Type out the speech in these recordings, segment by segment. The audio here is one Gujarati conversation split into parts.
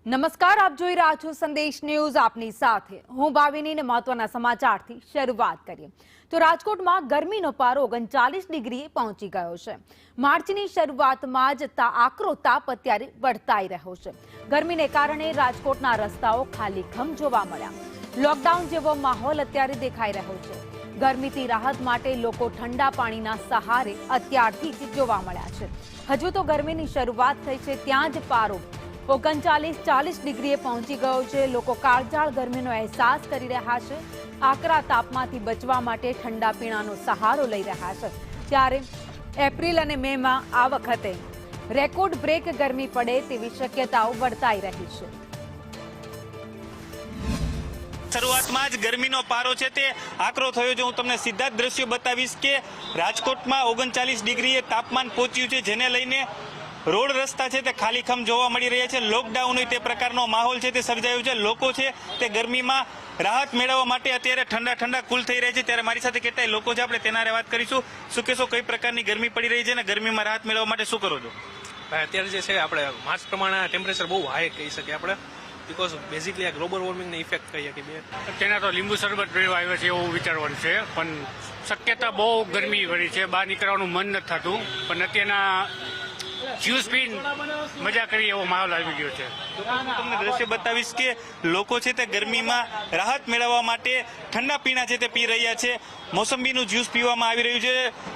નમસ્કાર, આપ જોઈ રહ્યા છો સંદેશ ન્યૂઝ. આપની સાથે હું ભાવિની. મહત્વના સમાચારથી શરૂઆત કરીએ તો રાજકોટમાં ગરમીનો પારો 39 ડિગ્રીએ પહોંચી ગયો છે. માર્ચની શરૂઆતમાં જ આકરો તાપ અત્યારે વર્તાઈ રહ્યો છે. ગરમીને કારણે રાજકોટના રસ્તાઓ ખાલીખમ જોવા મળ્યા. લોકડાઉન જેવો માહોલ અત્યારે દેખાઈ રહ્યો છે. ગરમીથી રાહત માટે લોકો ઠંડા પાણીના સહારે અત્યારથી જ જોવા મળ્યા છે. હજુ તો ગરમીની શરૂઆત થઈ છે ત્યાં જ પારો 39-40 ડિગ્રીએ પહોંચી ગયો છે. લોકો કાળઝાળ ગરમીનો અહેસાસ કરી રહ્યા છે. આકરા તાપમાનથી બચવા માટે ઠંડા પીણાનો સહારો લઈ રહ્યા છે. ત્યારે એપ્રિલ અને મેમાં આ વખતે રેકોર્ડ બ્રેક ગરમી પડે તેવી શક્યતાઓ વર્તાઈ રહી છે. શરૂઆતમાં જ ગરમીનો પારો છે તે આકરો થયો છે. હું તમને સીધા જ દ્રશ્યો બતાવીશ કે રાજકોટમાં 39 ડિગ્રીએ તાપમાન પહોંચ્યું છે, જેને લઈને રોડ રસ્તા છે તે ખાલીખમ જોવા મળી રહ્યા છે. લોકડાઉન હોય તે પ્રકારનો માહોલ છે તે સર્જાયો છે. લોકો છે તે ગરમીમાં રાહત મેળવવા માટે અત્યારે ઠંડા કુલ થઈ રહ્યા છે. ત્યારે મારી સાથે કેટલાય લોકો છે, આપણે તેના વાત કરીશું. શું કહેશો, કઈ પ્રકારની ગરમી પડી રહી છે અને ગરમીમાં રાહત મેળવવા માટે શું કરો છો? અત્યારે જે છે આપણે માર્ચ પ્રમાણે ટેમ્પરેચર બહુ હાઈ કહી શકીએ આપણે, બીકોઝ બેઝિકલી આ ગ્લોબલ વોર્મિંગની ઇફેક્ટ કહીએ કે તેના તો લીંબુ શરબત પીવા આવ્યો છે એવું વિચારવાનું છે, પણ શક્યતા બહુ ગરમી વળી છે. બહાર નીકળવાનું મન નથી થતું, પણ અત્યારના જ્યુસ પીને મજા કરી એવો માહોલ આવી ગયો છે. તમને દ્રશ્ય બતાવીશ કે લોકો છે તે ગરમીમાં રાહત મેળવવા માટે ઠંડા પીણા છે તે પી રહ્યા છે. મોસંબીનું જ્યુસ પીવામાં આવી રહ્યું છે,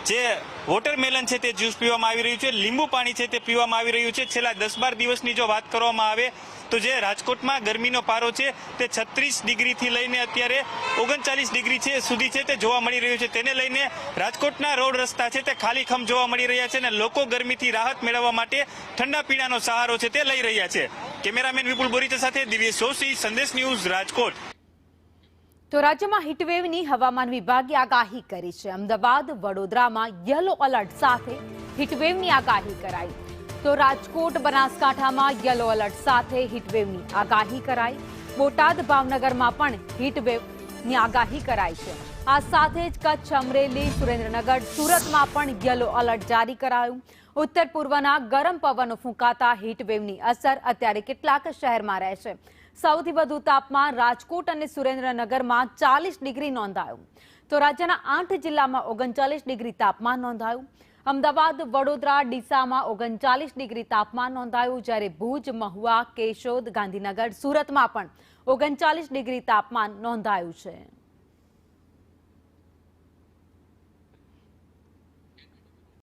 જે વોટરમેલન છે તે જ્યુસ પીવામાં આવી રહ્યું છે, લીંબુ પાણી છે તે પીવામાં આવી રહ્યું છે. છેલ્લા 10-12 દિવસની જો વાત કરવામાં આવે તો જે રાજકોટમાં ગરમીનો પારો છે તે 36 ડિગ્રીથી લઈને અત્યારે 39 ડિગ્રી છે સુધી છે તે જોવા મળી રહ્યું છે. તેને લઈને રાજકોટના રોડ રસ્તા છે તે ખાલીખમ જોવા મળી રહ્યા છે અને લોકો ગરમીથી રાહત મેળવવા માટે ઠંડા પીણાનો સહારો છે તે લઈ રહ્યા છે. કેમેરામેન વિપુલ બોરીચા સાથે દિવ્યેશ જોશી, સંદેશ ન્યૂઝ, રાજકોટ. તો રાજ્યમાં હીટવેવની હવામાન વિભાગે આગાહી કરી છે. અમદાવાદ, વડોદરામાં યલો એલર્ટ સાથે હીટવેવની આગાહી કરાઈ. તો રાજકોટ, બનાસકાંઠામાં યલો એલર્ટ સાથે હીટવેવની આગાહી કરાઈ. બોટાદ, ભાવનગરમાં પણ હીટવેવની આગાહી કરાઈ છે. આ સાથે જ કચ્છ, અમરેલી, સુરેન્દ્રનગર, સુરતમાં પણ યલો એલર્ટ જારી કરાયું. ઉત્તર પૂર્વના ગરમ પવનો ફૂંકાતા હીટવેવની અસર અત્યારે કેટલાક શહેરમાં રહેશે. સૌથી વધુ તાપમાન રાજકોટ અને સુરેન્દ્રનગરમાં 40 ડિગ્રી નોંધાયું. તો રાજ્યના 8 જિલ્લામાં 39 ડિગ્રી તાપમાન નોંધાયું. અમદાવાદ, વડોદરા, ડીસામાં 39 ડિગ્રી તાપમાન નોંધાયું. જ્યારે ભુજ, મહુવા, કેશોદ, ગાંધીનગર, સુરતમાં પણ 39 ડિગ્રી તાપમાન નોંધાયું છે.